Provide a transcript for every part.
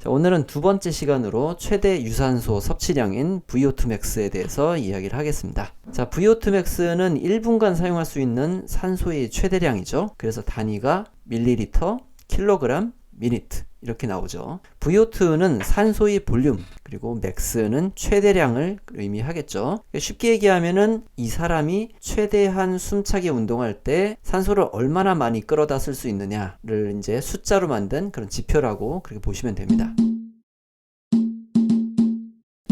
자, 오늘은 두 번째 시간으로 최대 유산소 섭취량인 VO2 max에 대해서 이야기를 하겠습니다. 자, VO2 max는 1분간 사용할 수 있는 산소의 최대량이죠. 그래서 단위가 밀리리터, 킬로그램, 미니트 이렇게 나오죠. VO2는 산소의 볼륨, 그리고 max는 최대량을 의미하겠죠. 쉽게 얘기하면은 이 사람이 최대한 숨차게 운동할 때 산소를 얼마나 많이 끌어다 쓸 수 있느냐를 이제 숫자로 만든 그런 지표라고 그렇게 보시면 됩니다.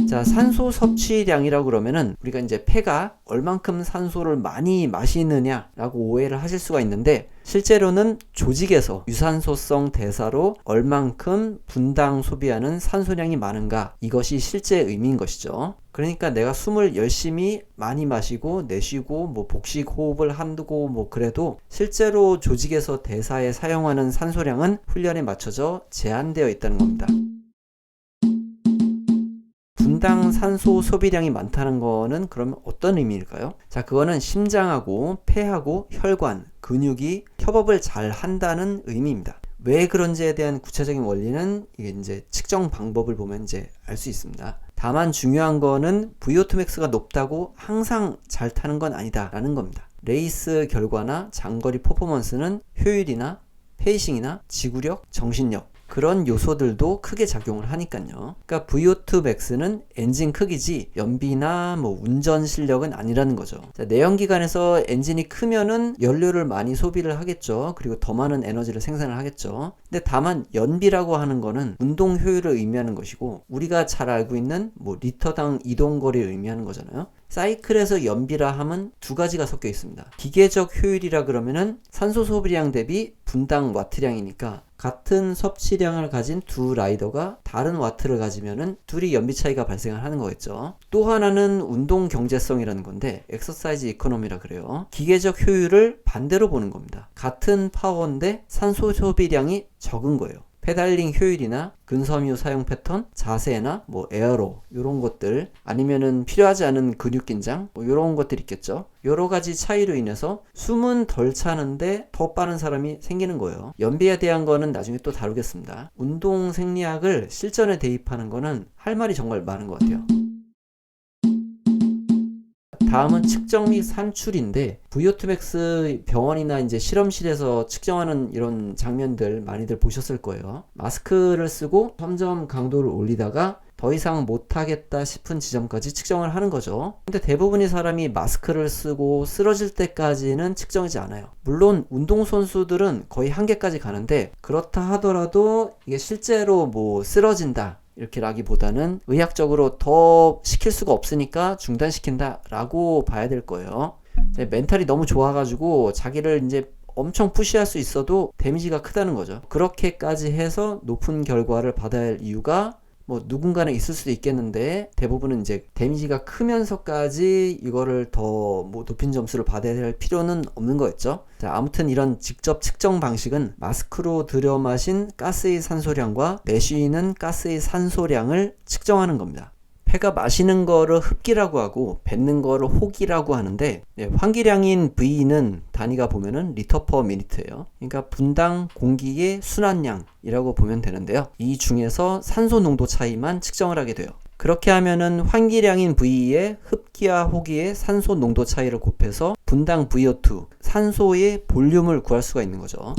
자, 산소 섭취량이라고 그러면은 우리가 이제 폐가 얼만큼 산소를 많이 마시느냐라고 오해를 하실 수가 있는데, 실제로는 조직에서 유산소성 대사로 얼만큼 분당 소비하는 산소량이 많은가, 이것이 실제 의미인 것이죠. 그러니까 내가 숨을 열심히 많이 마시고 내쉬고 뭐 복식 호흡을 한두고 뭐 그래도 실제로 조직에서 대사에 사용하는 산소량은 훈련에 맞춰져 제한되어 있다는 겁니다. 분당 산소 소비량이 많다는 거는 그러면 어떤 의미일까요? 자, 그거는 심장하고 폐하고 혈관, 근육이 협업을 잘 한다는 의미입니다. 왜 그런지에 대한 구체적인 원리는 이게 이제 측정 방법을 보면 이제 알 수 있습니다. 다만 중요한 거는 VO2 max가 높다고 항상 잘 타는 건 아니다라는 겁니다. 레이스 결과나 장거리 퍼포먼스는 효율이나 페이싱이나 지구력, 정신력 그런 요소들도 크게 작용을 하니까요. 그러니까 VO2 max는 엔진 크기지 연비나 뭐 운전 실력은 아니라는 거죠. 자, 내연기관에서 엔진이 크면은 연료를 많이 소비를 하겠죠. 그리고 더 많은 에너지를 생산을 하겠죠. 근데 다만 연비라고 하는 거는 운동 효율을 의미하는 것이고, 우리가 잘 알고 있는 뭐 리터당 이동거리를 의미하는 거잖아요. 사이클에서 연비라 함은 두 가지가 섞여 있습니다. 기계적 효율이라 그러면은 산소 소비량 대비 분당 와트량이니까 같은 섭취량을 가진 두 라이더가 다른 와트를 가지면은 둘이 연비 차이가 발생을 하는 거겠죠. 또 하나는 운동 경제성이라는 건데 엑서사이즈 이코노미라 그래요. 기계적 효율을 반대로 보는 겁니다. 같은 파워인데 산소 소비량이 적은 거예요. 페달링 효율이나 근섬유 사용 패턴, 자세나 뭐 에어로 이런 것들, 아니면은 필요하지 않은 근육 긴장 뭐 이런 것들이 있겠죠. 여러 가지 차이로 인해서 숨은 덜 차는데 더 빠른 사람이 생기는 거예요. 연비에 대한 거는 나중에 또 다루겠습니다. 운동 생리학을 실전에 대입하는 거는 할 말이 정말 많은 것 같아요. 다음은 측정 및 산출인데, VO2 max 병원이나 이제 실험실에서 측정하는 이런 장면들 많이들 보셨을 거예요. 마스크를 쓰고 점점 강도를 올리다가 더 이상 못하겠다 싶은 지점까지 측정을 하는 거죠. 근데 대부분의 사람이 마스크를 쓰고 쓰러질 때까지는 측정하지 않아요. 물론 운동선수들은 거의 한계까지 가는데, 그렇다 하더라도 이게 실제로 뭐 쓰러진다 이렇게 라기보다는 의학적으로 더 시킬 수가 없으니까 중단시킨다 라고 봐야 될 거예요. 멘탈이 너무 좋아가지고 자기를 이제 엄청 푸시할 수 있어도 데미지가 크다는 거죠. 그렇게까지 해서 높은 결과를 받아야 할 이유가 뭐 누군가는 있을 수도 있겠는데, 대부분은 이제 데미지가 크면서까지 이거를 더 뭐 높은 점수를 받아야 될 필요는 없는 거였죠. 자, 아무튼 이런 직접 측정 방식은 마스크로 들여 마신 가스의 산소량과 내쉬는 가스의 산소량을 측정하는 겁니다. 폐가 마시는 거를 흡기라고 하고 뱉는 거를 호기라고 하는데, 환기량인 V는 단위가 보면은 리터 퍼 미니트예요. 그러니까 분당 공기의 순환량이라고 보면 되는데요. 이 중에서 산소 농도 차이만 측정을 하게 돼요. 그렇게 하면은 환기량인 V의 흡기와 호기의 산소 농도 차이를 곱해서 분당 VO2, 산소의 볼륨을 구할 수가 있는 거죠.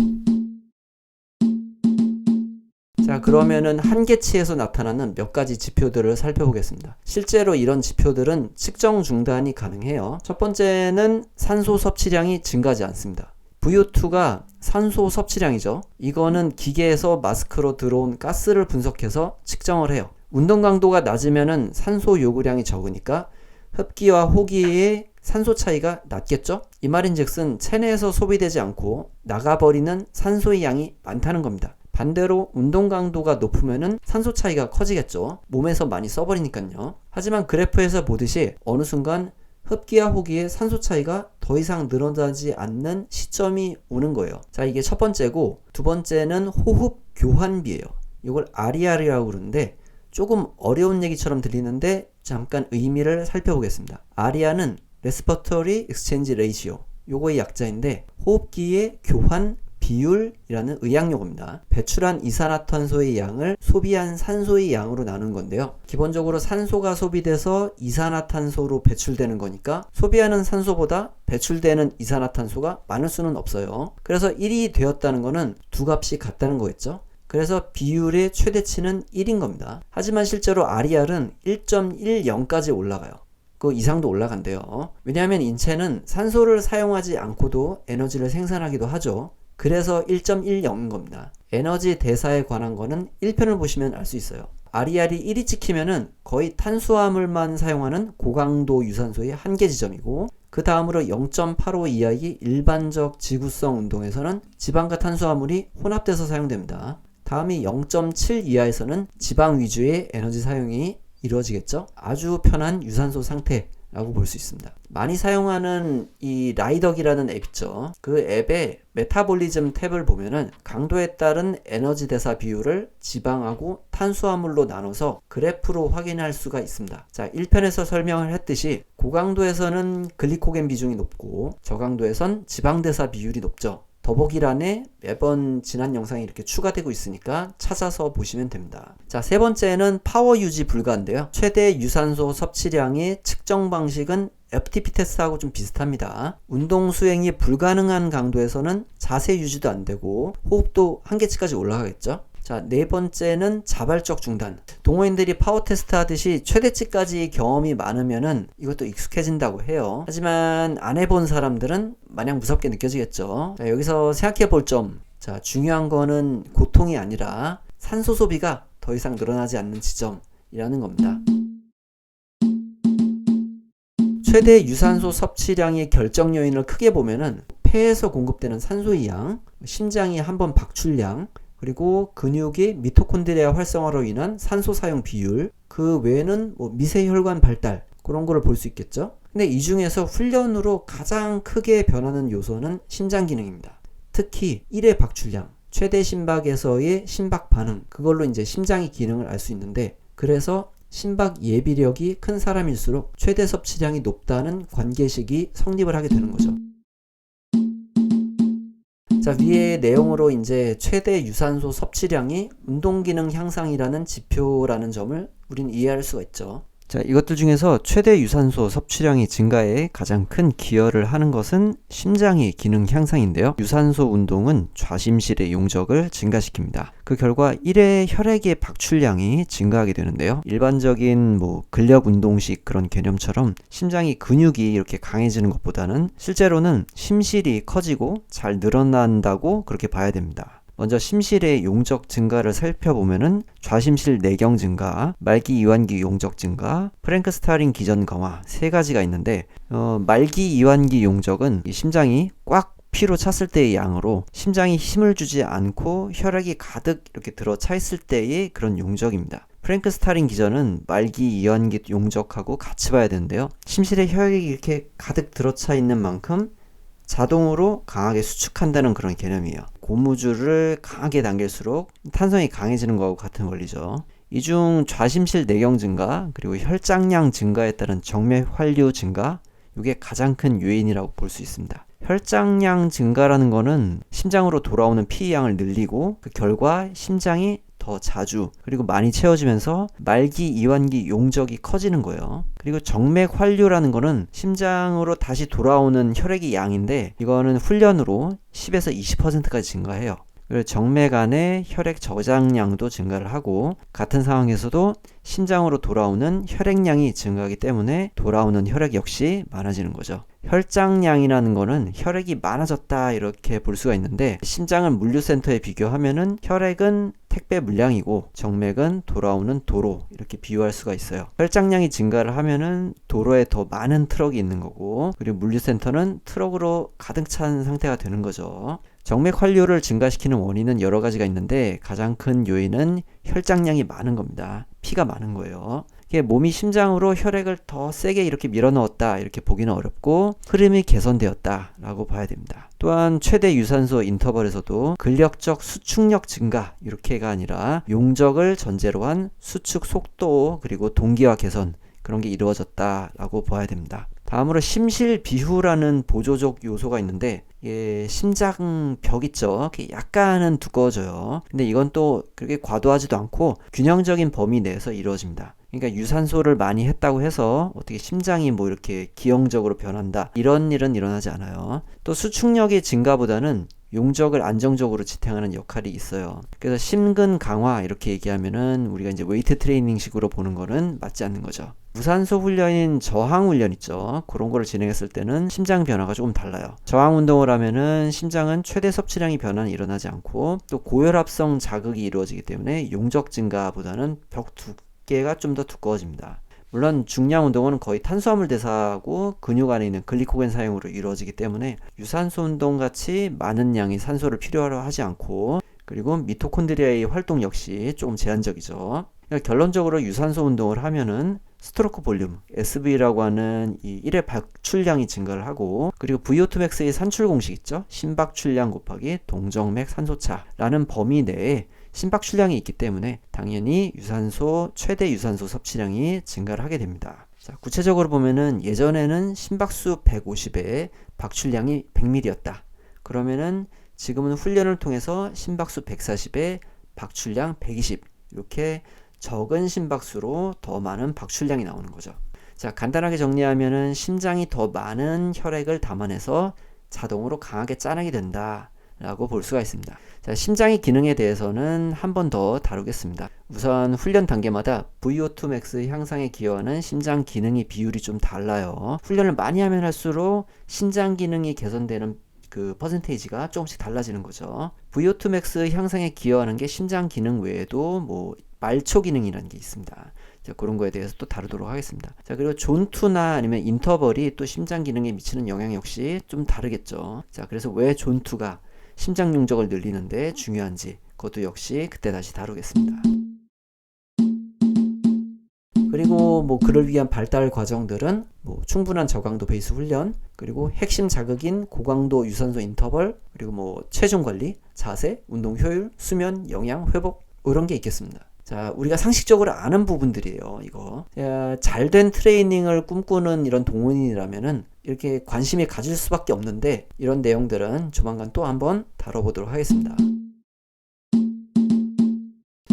자, 그러면은 한계치에서 나타나는 몇 가지 지표들을 살펴보겠습니다. 실제로 이런 지표들은 측정 중단이 가능해요. 첫 번째는 산소 섭취량이 증가하지 않습니다. VO2가 산소 섭취량이죠. 이거는 기계에서 마스크로 들어온 가스를 분석해서 측정을 해요. 운동 강도가 낮으면은 산소 요구량이 적으니까 흡기와 호기의 산소 차이가 낮겠죠? 이 말인즉슨 체내에서 소비되지 않고 나가버리는 산소의 양이 많다는 겁니다. 반대로 운동 강도가 높으면은 산소 차이가 커지겠죠. 몸에서 많이 써버리니까요. 하지만 그래프에서 보듯이 어느 순간 흡기와 호기의 산소 차이가 더 이상 늘어나지 않는 시점이 오는 거예요. 자, 이게 첫 번째고, 두 번째는 호흡 교환비예요. 이걸 RER이라고 그러는데 조금 어려운 얘기처럼 들리는데 잠깐 의미를 살펴보겠습니다. RER는 Respiratory Exchange Ratio, 요거의 약자인데 호흡기의 교환 비율이라는 의학용어입니다. 배출한 이산화탄소의 양을 소비한 산소의 양으로 나누는 건데요. 기본적으로 산소가 소비돼서 이산화탄소로 배출되는 거니까 소비하는 산소보다 배출되는 이산화탄소가 많을 수는 없어요. 그래서 1이 되었다는 거는 두 값이 같다는 거겠죠. 그래서 비율의 최대치는 1인 겁니다. 하지만 실제로 RER은 1.10까지 올라가요. 그 이상도 올라간대요. 왜냐하면 인체는 산소를 사용하지 않고도 에너지를 생산하기도 하죠. 그래서 1.10인 겁니다. 에너지 대사에 관한 거는 1편을 보시면 알 수 있어요. RER이 1이 찍히면은 거의 탄수화물만 사용하는 고강도 유산소의 한계 지점이고, 그 다음으로 0.85 이하의 일반적 지구성 운동에서는 지방과 탄수화물이 혼합돼서 사용됩니다. 다음이 0.7 이하에서는 지방 위주의 에너지 사용이 이루어지겠죠. 아주 편한 유산소 상태라고 볼 수 있습니다. 많이 사용하는 이 라이덕이라는 앱 있죠. 그 앱의 메타볼리즘 탭을 보면은 강도에 따른 에너지 대사 비율을 지방하고 탄수화물로 나눠서 그래프로 확인할 수가 있습니다. 자, 1편에서 설명을 했듯이 고강도에서는 글리코겐 비중이 높고 저강도에선 지방 대사 비율이 높죠. 더보기란에 매번 지난 영상이 이렇게 추가되고 있으니까 찾아서 보시면 됩니다. 자, 세 번째는 파워 유지 불가인데요. 최대 유산소 섭취량의 측정 방식은 FTP 테스트하고 좀 비슷합니다. 운동 수행이 불가능한 강도에서는 자세 유지도 안 되고 호흡도 한계치까지 올라가겠죠. 자, 네 번째는 자발적 중단. 동호인들이 파워 테스트 하듯이 최대치까지 경험이 많으면은 이것도 익숙해진다고 해요. 하지만 안 해본 사람들은 마냥 무섭게 느껴지겠죠. 자, 여기서 생각해 볼 점. 자, 중요한 거는 고통이 아니라 산소 소비가 더 이상 늘어나지 않는 지점이라는 겁니다. 최대 유산소 섭취량의 결정 요인을 크게 보면은 폐에서 공급되는 산소의 양, 심장이 한번 박출량, 그리고 근육의 미토콘드리아 활성화로 인한 산소 사용 비율, 그 외에는 미세혈관 발달, 그런 거를 볼 수 있겠죠. 근데 이 중에서 훈련으로 가장 크게 변하는 요소는 심장 기능입니다. 특히 1회 박출량, 최대 심박에서의 심박 반응, 그걸로 이제 심장의 기능을 알 수 있는데, 그래서 심박 예비력이 큰 사람일수록 최대 섭취량이 높다는 관계식이 성립을 하게 되는 거죠. 자, 위의 내용으로 이제 최대 유산소 섭취량이 운동기능 향상이라는 지표라는 점을 우린 이해할 수가 있죠. 자, 이것들 중에서 최대 유산소 섭취량이 증가에 가장 큰 기여를 하는 것은 심장의 기능 향상인데요. 유산소 운동은 좌심실의 용적을 증가시킵니다. 그 결과 1회 혈액의 박출량이 증가하게 되는데요. 일반적인 근력 운동식 그런 개념처럼 심장이 근육이 이렇게 강해지는 것보다는 실제로는 심실이 커지고 잘 늘어난다고 그렇게 봐야 됩니다. 먼저 심실의 용적 증가를 살펴보면은 좌심실 내경 증가, 말기 이완기 용적 증가, 프랭크스타린 기전 강화 세 가지가 있는데 말기 이완기 용적은 이 심장이 꽉 피로 찼을 때의 양으로 심장이 힘을 주지 않고 혈액이 가득 이렇게 들어 차 있을 때의 그런 용적입니다. 프랭크스타린 기전은 말기 이완기 용적하고 같이 봐야 되는데요. 심실에 혈액이 이렇게 가득 들어차 있는 만큼 자동으로 강하게 수축한다는 그런 개념이에요. 고무줄을 강하게 당길수록 탄성이 강해지는 거하고 같은 원리죠. 이 중 좌심실 내경 증가, 그리고 혈장량 증가에 따른 정맥 활류 증가, 이게 가장 큰 요인이라고 볼 수 있습니다. 혈장량 증가라는 거는 심장으로 돌아오는 피 양을 늘리고 그 결과 심장이 더 자주 그리고 많이 채워지면서 말기 이완기 용적이 커지는 거예요. 그리고 정맥 활류라는 거는 심장으로 다시 돌아오는 혈액의 양인데 이거는 훈련으로 10에서 20%까지 증가해요. 그리고 정맥 안에 혈액 저장량도 증가를 하고 같은 상황에서도 심장으로 돌아오는 혈액량이 증가하기 때문에 돌아오는 혈액 역시 많아지는 거죠. 혈장량이라는 거는 혈액이 많아졌다 이렇게 볼 수가 있는데 심장을 물류센터에 비교하면은 혈액은 택배 물량이고 정맥은 돌아오는 도로 이렇게 비유할 수가 있어요. 혈장량이 증가를 하면은 도로에 더 많은 트럭이 있는 거고 그리고 물류센터는 트럭으로 가득 찬 상태가 되는 거죠. 정맥 활류를 증가시키는 원인은 여러 가지가 있는데 가장 큰 요인은 혈장량이 많은 겁니다. 피가 많은 거예요. 이게 몸이 심장으로 혈액을 더 세게 이렇게 밀어넣었다 이렇게 보기는 어렵고 흐름이 개선되었다 라고 봐야 됩니다. 또한 최대 유산소 인터벌에서도 근력적 수축력 증가 이렇게가 아니라 용적을 전제로 한 수축 속도 그리고 동기화 개선 그런 게 이루어졌다 라고 봐야 됩니다. 다음으로 심실 비후라는 보조적 요소가 있는데 예, 심장벽 있죠. 약간은 두꺼워져요. 근데 이건 또 그렇게 과도하지도 않고 균형적인 범위 내에서 이루어집니다. 그러니까 유산소를 많이 했다고 해서 어떻게 심장이 뭐 이렇게 기형적으로 변한다, 이런 일은 일어나지 않아요. 또 수축력의 증가보다는 용적을 안정적으로 지탱하는 역할이 있어요. 그래서 심근 강화 이렇게 얘기하면은 우리가 이제 웨이트 트레이닝 식으로 보는 거는 맞지 않는 거죠. 무산소 훈련인 저항 훈련 있죠. 그런 거를 진행했을 때는 심장 변화가 조금 달라요. 저항 운동을 하면은 심장은 최대 섭취량이 변화는 일어나지 않고 또 고혈압성 자극이 이루어지기 때문에 용적 증가보다는 벽 두께가 좀 더 두꺼워집니다. 물론 중량 운동은 거의 탄수화물 대사하고 근육 안에 있는 글리코겐 사용으로 이루어지기 때문에 유산소 운동 같이 많은 양의 산소를 필요로 하지 않고, 그리고 미토콘드리아의 활동 역시 조금 제한적이죠. 그러니까 결론적으로 유산소 운동을 하면은 스트로크 볼륨, SV라고 하는 이 1회 박출량이 증가를 하고, 그리고 VO2 max의 산출 공식 있죠? 심박출량 곱하기 동정맥 산소차라는 범위 내에 심박출량이 있기 때문에 당연히 최대 유산소 섭취량이 증가를 하게 됩니다. 자, 구체적으로 보면은 예전에는 심박수 150에 박출량이 100ml였다. 그러면은 지금은 훈련을 통해서 심박수 140에 박출량 120, 이렇게 적은 심박수로 더 많은 박출량이 나오는 거죠. 자, 간단하게 정리하면은 심장이 더 많은 혈액을 담아내서 자동으로 강하게 짜내게 된다 라고 볼 수가 있습니다. 자, 심장의 기능에 대해서는 한 번 더 다루겠습니다. 우선 훈련 단계마다 VO2 max 향상에 기여하는 심장 기능의 비율이 좀 달라요. 훈련을 많이 하면 할수록 심장 기능이 개선되는 그 퍼센테이지가 조금씩 달라지는 거죠. VO2 max 향상에 기여하는 게 심장 기능 외에도 뭐 말초 기능이라는 게 있습니다. 자, 그런 거에 대해서 또 다루도록 하겠습니다. 자, 그리고 존2나 아니면 인터벌이 또 심장 기능에 미치는 영향 역시 좀 다르겠죠. 자, 그래서 왜 존2가 심장 용적을 늘리는데 중요한지, 그것도 역시 그때 다시 다루겠습니다. 그리고 뭐 그를 위한 발달 과정들은 뭐 충분한 저강도 베이스 훈련, 그리고 핵심 자극인 고강도 유산소 인터벌, 그리고 뭐 체중 관리, 자세, 운동 효율, 수면, 영양, 회복, 이런 게 있겠습니다. 자, 우리가 상식적으로 아는 부분들이에요, 이거. 잘된 트레이닝을 꿈꾸는 이런 동호인이라면은 이렇게 관심이 가질 수밖에 없는데, 이런 내용들은 조만간 또 한번 다뤄보도록 하겠습니다.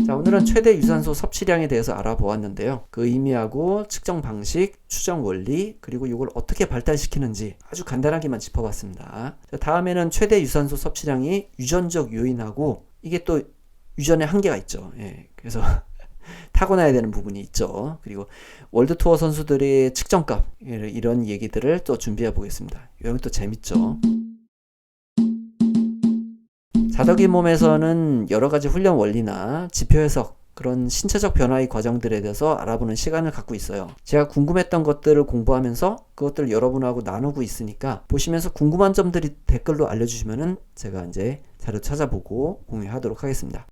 자, 오늘은 최대 유산소 섭취량에 대해서 알아보았는데요. 그 의미하고 측정 방식, 추정 원리, 그리고 이걸 어떻게 발달시키는지 아주 간단하게만 짚어봤습니다. 자, 다음에는 최대 유산소 섭취량이 유전적 요인하고, 이게 또 유전의 한계가 있죠. 예, 그래서 타고나야 되는 부분이 있죠. 그리고 월드 투어 선수들의 측정값, 이런 얘기들을 또 준비해 보겠습니다. 이런 것도 재밌죠. 자덕이 몸에서는 여러 가지 훈련 원리나 지표 해석, 그런 신체적 변화의 과정들에 대해서 알아보는 시간을 갖고 있어요. 제가 궁금했던 것들을 공부하면서 그것들을 여러분하고 나누고 있으니까, 보시면서 궁금한 점들이 댓글로 알려주시면은 제가 이제 자료 찾아보고 공유하도록 하겠습니다.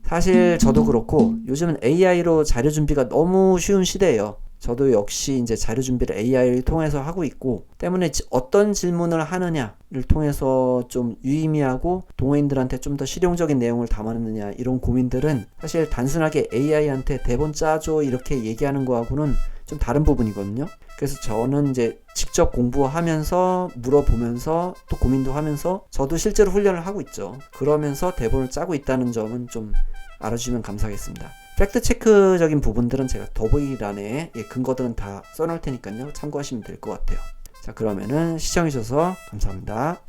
사실 저도 그렇고 요즘은 AI로 자료 준비가 너무 쉬운 시대예요. 저도 역시 이제 자료 준비를 AI를 통해서 하고 있고, 때문에 어떤 질문을 하느냐를 통해서 좀 유의미하고 동호인들한테 좀 더 실용적인 내용을 담았느냐, 이런 고민들은 사실 단순하게 AI한테 대본 짜줘 이렇게 얘기하는 거하고는 좀 다른 부분이거든요. 그래서 저는 이제 직접 공부하면서 물어보면서 또 고민도 하면서 저도 실제로 훈련을 하고 있죠. 그러면서 대본을 짜고 있다는 점은 좀 알아주시면 감사하겠습니다. 팩트체크적인 부분들은 제가 더보기란에 근거들은 다 써놓을 테니까요. 참고하시면 될 것 같아요. 자, 그러면은 시청해주셔서 감사합니다.